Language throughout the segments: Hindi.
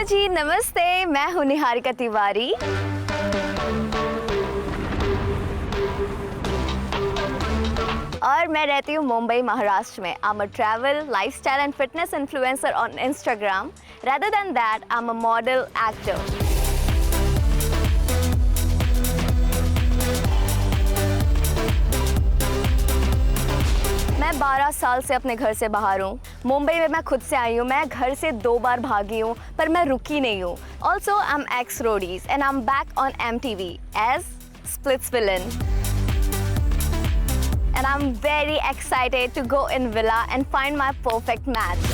जी नमस्ते, मैं हूँ निहारिका तिवारी। और मैं रहती हूँ मुंबई महाराष्ट्र में। I'm a travel, lifestyle and fitness influencer on Instagram. Rather than that, I'm a model actor. मैं 12 साल से अपने घर से बाहर हूँ। मुंबई में मैं खुद से आई हूँ। मैं घर से 2 बार भागी हूँ, पर मैं रुकी नहीं हूँ। Also, I'm ex-roadies and I'm back on MTV as Splits villain. And I'm very excited to go in villa and find my perfect match.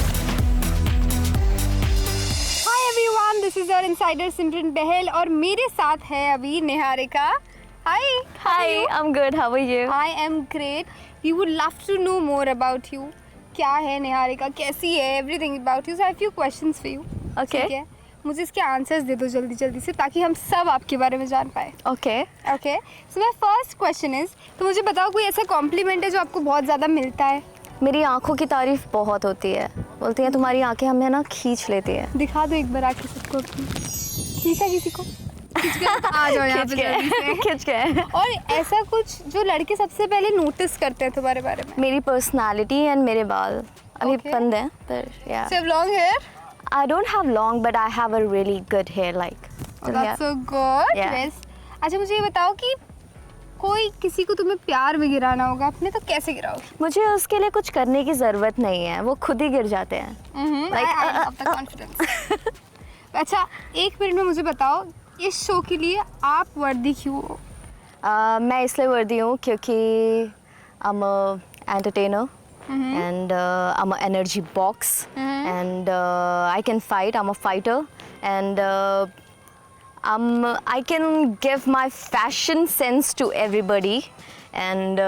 Hi everyone, this is your insider सिमरन बहल और मेरे साथ है अभी Niharika. Hi. Hi, I'm good. How are you? I am great. We would love to know more about you. क्या है निहारिका, कैसी है, everything about you. So I have few questions for you. Okay. ठीक है. मुझे इसके आंसर्स दे दो जल्दी जल्दी से ताकि हम सब आपके बारे में जान पाए. Okay. Okay. So my first question is, तो मुझे बताओ कोई ऐसा कॉम्प्लीमेंट है जो आपको बहुत ज़्यादा मिलता है. मेरी आंखों की तारीफ बहुत होती है। बोलती हैं तुम्हारी आंखें हमें ना खींच लेती है। दिखा दो एक बार आके सबको अपनी. खींचा किसी को? खींच के आ जाओ यहाँ पे जल्दी से. खींच के। और ऐसा कुछ जो लड़के सबसे पहले नोटिस करते हैं तुम्हारे बारे में. मेरी पर्सनालिटी एंड मेरे बाल अभी Okay. बंद हैं, पर yeah. So you have long hair? I don't have long, but I have a really good hair, like. Oh, that's so good. Yeah. Yes. अच्छा मुझे ये बताओ कि कोई किसी को तुम्हें प्यार में गिराना होगा अपने तो कैसे गिराओगे? मुझे उसके लिए कुछ करने की ज़रूरत नहीं है, वो खुद ही गिर जाते हैं। I love the confidence. अच्छा 1 मिनट में मुझे बताओ इस शो के लिए आप वर्दी क्यों हो? मैं इसलिए वर्दी हूँ क्योंकि I'm a entertainer and I'm a energy box and I can fight. I'm a fighter and I can give my fashion sense to everybody and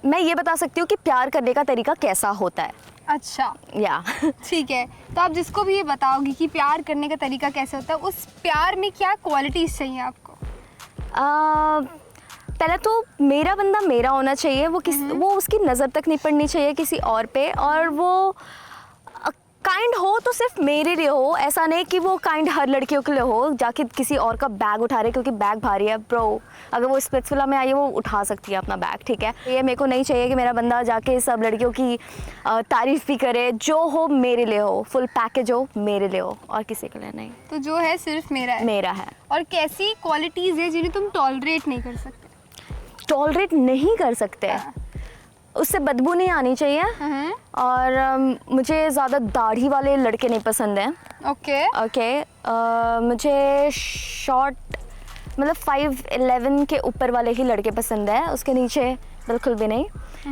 मैं ये बता सकती हूँ कि प्यार करने का तरीका कैसा होता है। अच्छा या ठीक है, तो आप जिसको भी ये बताओगी कि प्यार करने का तरीका कैसे होता है, उस प्यार में क्या क्वालिटीज़ चाहिए आपको? पहले तो मेरा बंदा मेरा होना चाहिए, वो उसकी नज़र तक नहीं पड़नी चाहिए किसी और पे, और वो काइंड हो तो सिर्फ मेरे लिए हो। ऐसा नहीं कि वो काइंड हर लड़कियों के लिए हो, जाके किसी और का बैग उठा रहे क्योंकि बैग भारी है। ब्रो, अगर वो स्प्लिट्स विला में आई है वो उठा सकती है अपना बैग, ठीक है। ये मेरे को नहीं चाहिए कि मेरा बंदा जाके सब लड़कियों की तारीफ़ भी करे। जो हो मेरे लिए हो, फुल पैकेज हो मेरे लिए हो, और किसी के लिए नहीं। तो जो है सिर्फ मेरा है। मेरा है। और कैसी क्वालिटीज़ है जिन्हें तुम टॉलरेट नहीं कर सकते? टॉलरेट नहीं कर सकते, उससे बदबू नहीं आनी चाहिए, और मुझे ज़्यादा दाढ़ी वाले लड़के नहीं पसंद हैं। ओके। मुझे शॉर्ट मतलब 5'11" के ऊपर वाले ही लड़के पसंद है, उसके नीचे बिल्कुल भी नहीं।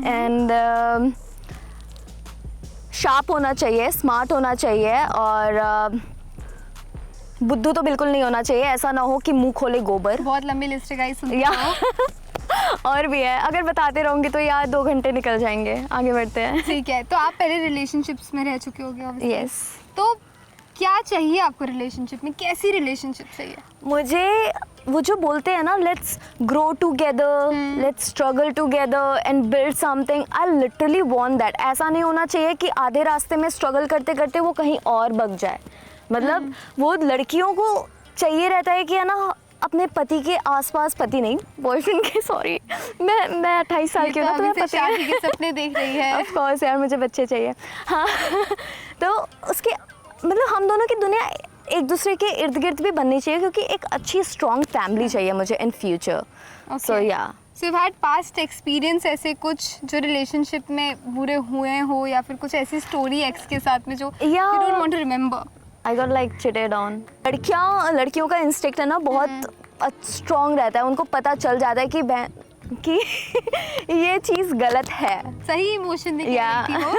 एंड शार्प होना चाहिए, स्मार्ट होना चाहिए, और बुद्धू तो बिल्कुल नहीं होना चाहिए। ऐसा ना हो कि मुंह खोले गोबर। बहुत लंबी लिस्ट है गाइस, सुनते हो? और भी है, अगर बताते रहूँगी तो यार 2 घंटे निकल जाएंगे। आगे बढ़ते हैं। ठीक है, तो आप पहले रिलेशनशिप्स में रह चुके होगे obviously. यस। तो क्या चाहिए आपको रिलेशनशिप में? कैसी रिलेशनशिप चाहिए? मुझे वो जो बोलते हैं ना, let's grow together, let's struggle together and build something, I literally want that. ऐसा नहीं होना चाहिए कि आधे रास्ते में स्ट्रगल करते करते वो कहीं और भग जाए। मतलब वो लड़कियों को चाहिए रहता है कि है ना अपने पति के आसपास, पति नहीं बॉयफ्रेंड के, सॉरी मैं 28 साल की हूँ तो मैं पति के सपने देख रही है। ऑफ कोर्स यार, मुझे बच्चे चाहिए। हाँ तो उसके मतलब हम दोनों की दुनिया एक दूसरे के इर्द गिर्द भी बननी चाहिए, क्योंकि एक अच्छी स्ट्रॉन्ग फैमिली चाहिए मुझे इन future. So yeah so you had past experience ऐसे कुछ जो रिलेशनशिप में बुरे हुए हो, या फिर कुछ ऐसी स्टोरी एक्स के साथ में जो you don't want to remember? I got like cheated on. लड़कियों का इंस्टिंक्ट है ना बहुत स्ट्रॉन्ग रहता है। उनको पता चल जाता है कि ये चीज़ गलत है। सही इमोशन दिखाती हो।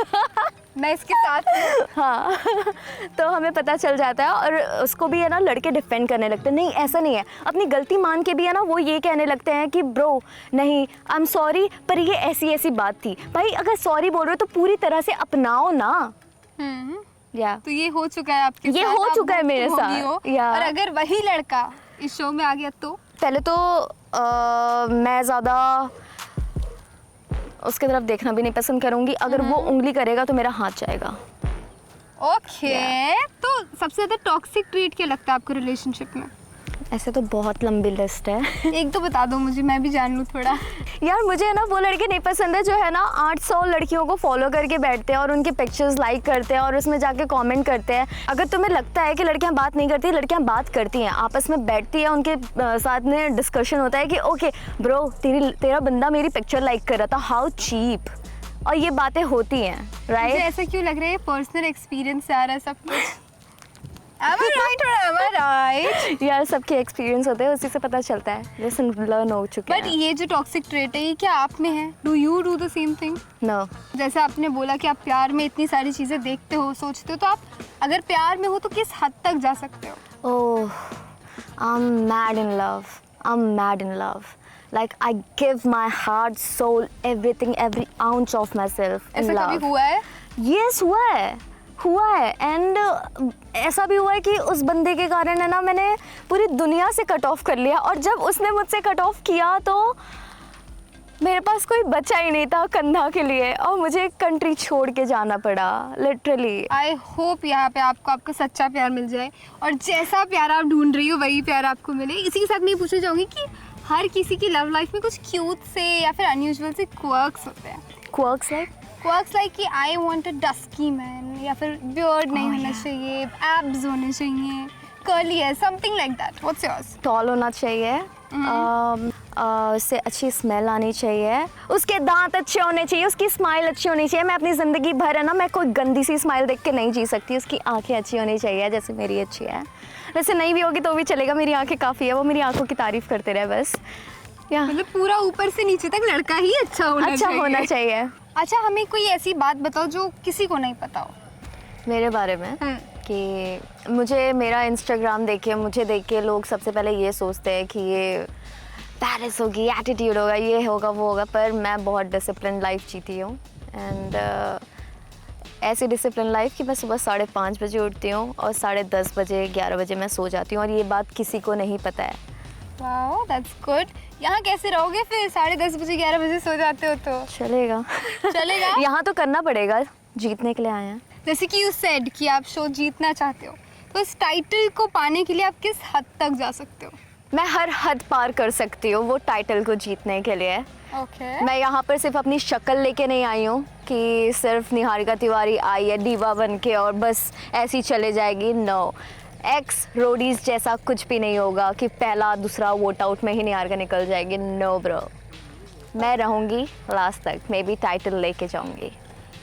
मैं इसके साथ हूँ। हाँ तो हमें पता चल जाता है, और उसको भी है ना लड़के डिफेंड करने लगते हैं। नहीं ऐसा नहीं है, अपनी गलती मान के भी है ना वो ये कहने लगते हैं कि ब्रो नहीं आई एम सॉरी, पर ये ऐसी ऐसी बात थी। भाई अगर सॉरी बोल रहे हो तो पूरी तरह से अपनाओ ना। तो ये हो चुका है आपके साथ? ये हो चुका है मेरे साथ। और अगर वही लड़का इस शो में आ गया तो? पहले तो मैं ज़्यादा उसकी तरफ देखना भी नहीं पसंद करूँगी। अगर वो उंगली करेगा तो मेरा हाथ जाएगा। ओके तो सबसे ज़्यादा टॉक्सिक ट्रीट क्या लगता है आपको रिलेशनशिप में? ऐसे तो बहुत लंबी लिस्ट है। एक तो बता दो मुझे, मैं भी जान लूँ थोड़ा। यार मुझे है ना वो लड़के नहीं पसंद है जो है ना 800 लड़कियों को फॉलो करके बैठते हैं और उनके पिक्चर्स लाइक करते हैं और उसमें जाके कमेंट करते हैं। अगर तुम्हें लगता है कि लड़कियां बात नहीं करती, लड़कियां बात करती हैं, आपस में बैठती हैं, उनके साथ में डिस्कशन होता है कि ओके ब्रो तेरा बंदा मेरी पिक्चर लाइक कर रहा था, हाउ चीप, और ये बातें होती हैं, राइट? मुझे ऐसा क्यों लग रहा है पर्सनल एक्सपीरियंस से आ रहा है सब कुछ? Am I right or am I right? यार सबके एक्सपीरियंस होते हैं, उसी से पता चलता है, लेसन लर्न हो चुके बट हैं। ये जो टॉक्सिक ट्रेट है ये क्या आप में है? Do you do the same thing? No. जैसे आपने बोला कि आप प्यार में इतनी सारी चीज़ें देखते हो, सोचते हो, तो आप अगर प्यार में हो तो किस हद तक जा सकते हो? Oh, I'm mad in love. I'm mad in love. Like I give my heart, soul, everything, every ounce of myself in ऐसा love. कभी हुआ है? Yes, हुआ है एंड ऐसा भी हुआ है कि उस बंदे के कारण है ना मैंने पूरी दुनिया से कट ऑफ कर लिया, और जब उसने मुझसे कट ऑफ किया तो मेरे पास कोई बचा ही नहीं था कंधा के लिए, और मुझे कंट्री छोड़ के जाना पड़ा लिटरली। आई होप यहाँ पे आपको आपका सच्चा प्यार मिल जाए, और जैसा प्यार आप ढूंढ रही हो वही प्यार आपको मिले। इसी के साथ मैं ये पूछना चाहूँगी कि हर किसी की लव लाइफ में कुछ क्यूट से या फिर अनयूजुअल से क्वर्क्स होते हैं। क्वर्क्स लाइक कि I want a dusky man, या फिर बियर्ड नहीं होना चाहिए, एब्स होने चाहिए, कर्ली है, something like that. What's yours? Tall होना चाहिए, उससे अच्छी स्मेल आनी चाहिए, उसके दांत अच्छे होने चाहिए, उसकी स्माइल अच्छी होनी चाहिए। मैं अपनी ज़िंदगी भर है ना मैं कोई गंदी सी स्माइल देख के नहीं जी सकती। उसकी आंखें अच्छी होनी चाहिए जैसे मेरी अच्छी है, वैसे नहीं भी होगी तो भी चलेगा, मेरी आंखें काफ़ी है, वो मेरी आंखों की तारीफ़ करते रहे बस। या मतलब पूरा ऊपर से नीचे तक लड़का ही अच्छा होना चाहिए। अच्छा, हमें कोई ऐसी बात बताओ जो किसी को नहीं पता हो मेरे बारे में। कि मुझे मेरा इंस्टाग्राम मुझे देख के लोग सबसे पहले ये सोचते हैं कि ये पैरिस होगी, एटीट्यूड होगा, ये होगा वो होगा, पर मैं बहुत डिसिप्लिन लाइफ जीती हूँ। एंड ऐसी डिसिप्लिन लाइफ कि मैं सुबह 5:30 बजे उठती हूँ और 10:30 बजे 11 बजे मैं सो जाती हूँ, और ये बात किसी को नहीं पता है। Wow, that's good. यहाँ कैसे रहोगे फिर? 10:30 बजे 11 बजे सो जाते हो तो चलेगा। यहाँ तो करना पड़ेगा, जीतने के लिए आए हैं। जैसे कि यू सेड कि आप शो जीतना चाहते हो, तो इस टाइटल को पाने के लिए आप किस हद तक जा सकते हो? मैं हर हद पार कर सकती हूँ वो टाइटल को जीतने के लिए। ओके। मैं यहाँ पर सिर्फ अपनी शक्ल लेके नहीं आई हूँ कि सिर्फ निहारिका तिवारी आई है दीवा बन के और बस ऐसी चले जाएगी। नो, एक्स रोडीज जैसा कुछ भी नहीं होगा कि पहला दूसरा वोट आउट में ही निहारिका निकल जाएगी। नो ब्रो, मैं रहूँगी लास्ट तक, मे बी टाइटल लेके जाऊँगी।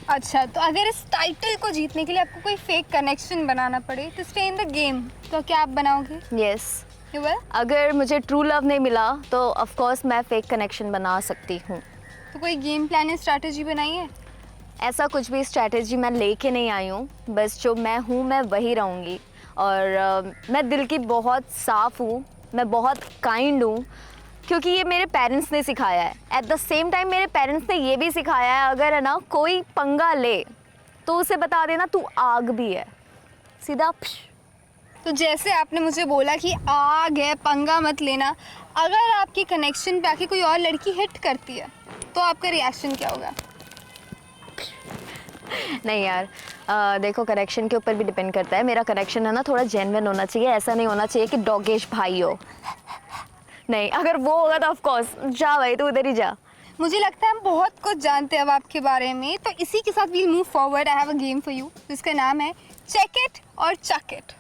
अच्छा, तो अगर इस टाइटल को जीतने के लिए आपको कोई फेक कनेक्शन बनाना पड़े तो स्टे इन द गेम, तो क्या आप बनाओगे? यस। You will? अगर मुझे ट्रू लव नहीं मिला तो ऑफ कोर्स मैं फेक कनेक्शन बना सकती हूँ। तो कोई गेम प्लान या स्ट्रैटेजी बनाई है? ऐसा कुछ भी स्ट्रैटेजी मैं लेके नहीं आई हूँ, बस जो मैं हूँ मैं वही रहूँगी। और मैं दिल की बहुत साफ़ हूँ, मैं बहुत काइंड हूँ, क्योंकि ये मेरे पेरेंट्स ने सिखाया है। एट द सेम टाइम मेरे पेरेंट्स ने ये भी सिखाया है अगर है ना कोई पंगा ले तो उसे बता देना तू आग भी है, सीधा। तो जैसे आपने मुझे बोला कि आग है, पंगा मत लेना, अगर आपकी कनेक्शन पे आके कोई और लड़की हिट करती है तो आपका रिएक्शन क्या होगा? नहीं यार, देखो कनेक्शन के ऊपर भी डिपेंड करता है। मेरा कनेक्शन है ना थोड़ा जेन्युइन होना चाहिए, ऐसा नहीं होना चाहिए कि डॉगेश भाई हो। नहीं, अगर वो होगा तो ऑफ कोर्स जा भाई, तू उधर ही जा। मुझे लगता है हम बहुत कुछ जानते हैं अब आपके बारे में, तो इसी के साथ we'll move forward. I have a game for you जिसका नाम है चेक इट और चक इट।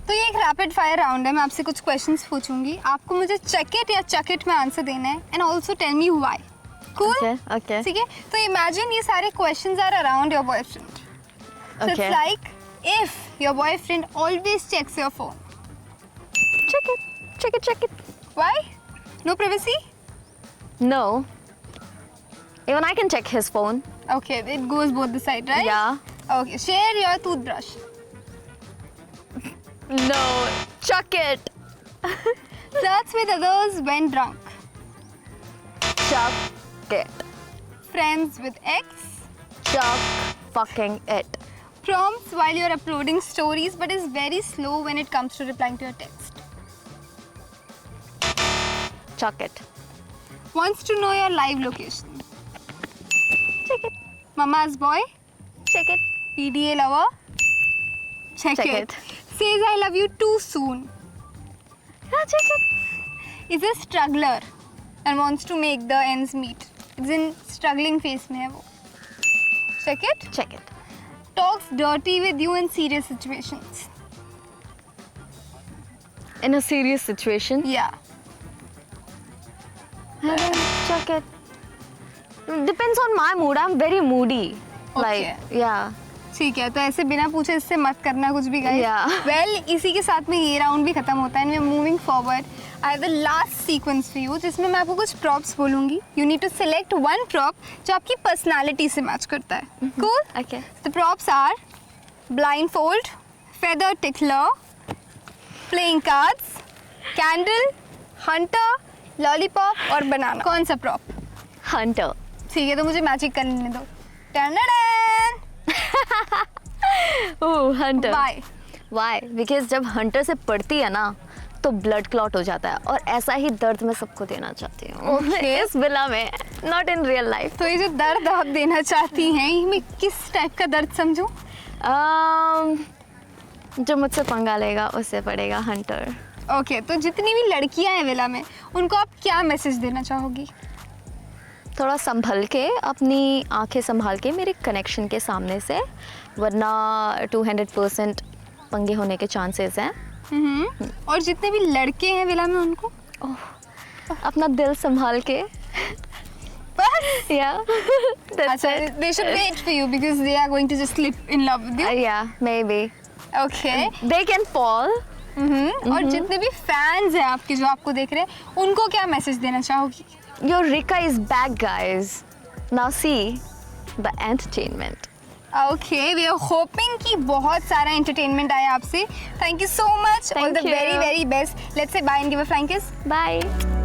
तो ये एक रैपिड फायर राउंड है, मैं आपसे कुछ क्वेश्चंस पूछूंगी, आपको मुझे चेक इट या चक इट में आंसर देना है, and also tell me why. Cool? Okay. ठीक है, तो इमेजिन ये सारे questions are around your boyfriend. So it's like if your boyfriend always checks your phone. Check it. Why? No privacy? No. Even I can check his phone. Okay, it goes both the side, right? Yeah. Okay, share your toothbrush. No. Chuck it. Flirts with others when drunk. Chuck it. Friends with ex. Chuck fucking it. Prompts while you're uploading stories but is very slow when it comes to replying to your text. Chuck it. Wants to know your live location. check it, Mama's boy, check it. PDA lover, check Check it. it. Says I love you too soon. Yeah, check it. Is a struggler and wants to make the ends meet. It's in struggling phase में है वो. Check it. Check it. Talks dirty with you in serious situations. In a serious situation, Yeah. check it. Depends on my mood. I'm very moody. Okay. Like, yeah. ठीक है, तो ऐसे बिना पूछे इससे मत करना कुछ भी गाइस. Yeah. Well, इसी के साथ में ये राउंड भी खत्म होता है and we are moving forward. I have the last sequence for you जिसमें मैं आपको कुछ props बोलूँगी. You need to select one prop जो आपकी personality से मैच करता है. Cool? Okay. The props are blindfold, feather tickler, playing cards, candle, hunter, lollipop और banana. कौन सा prop? Hunter. ठीक है, तो मुझे मैजिक कर लेने दो. Ton-ton-ton! Oh, hunter. Why? Why? Because जब hunter से पड़ती है ना तो ब्लड क्लॉट हो जाता है और ऐसा ही दर्द मैं सबको देना चाहती हूँ. Okay. इस विला में, not in real life. तो ये जो दर्द आप देना चाहती हैं, ये मैं किस टाइप का दर्द समझूं? जो मुझसे पंगा लेगा उससे पड़ेगा हंटर. ओके, तो जितनी भी लड़कियां हैं विला में, उनको आप क्या मैसेज देना चाहोगी? थोड़ा संभल के, अपनी आंखें संभाल के मेरे कनेक्शन के सामने से, वरना 200% पंगे होने के चांसेस हैं. और जितने भी लड़के हैं विला में उनको? अपना दिल संभाल के. बस? Yeah. That's अच्छा, it. they should wait for you because they are going to just slip in love with you. Yeah, maybe. Okay. They can fall. और जितने भी फैंस हैं आपके जो आपको देख रहे हैं, उनको क्या मैसेज देना चाहोगी? Your Rika is back, guys. Now see the entertainment. Okay, we are hoping कि बहुत सारा entertainment आया आपसे. Thank you so much. All Thank the you. very, very best. Let's say bye and give a flying kiss. Bye.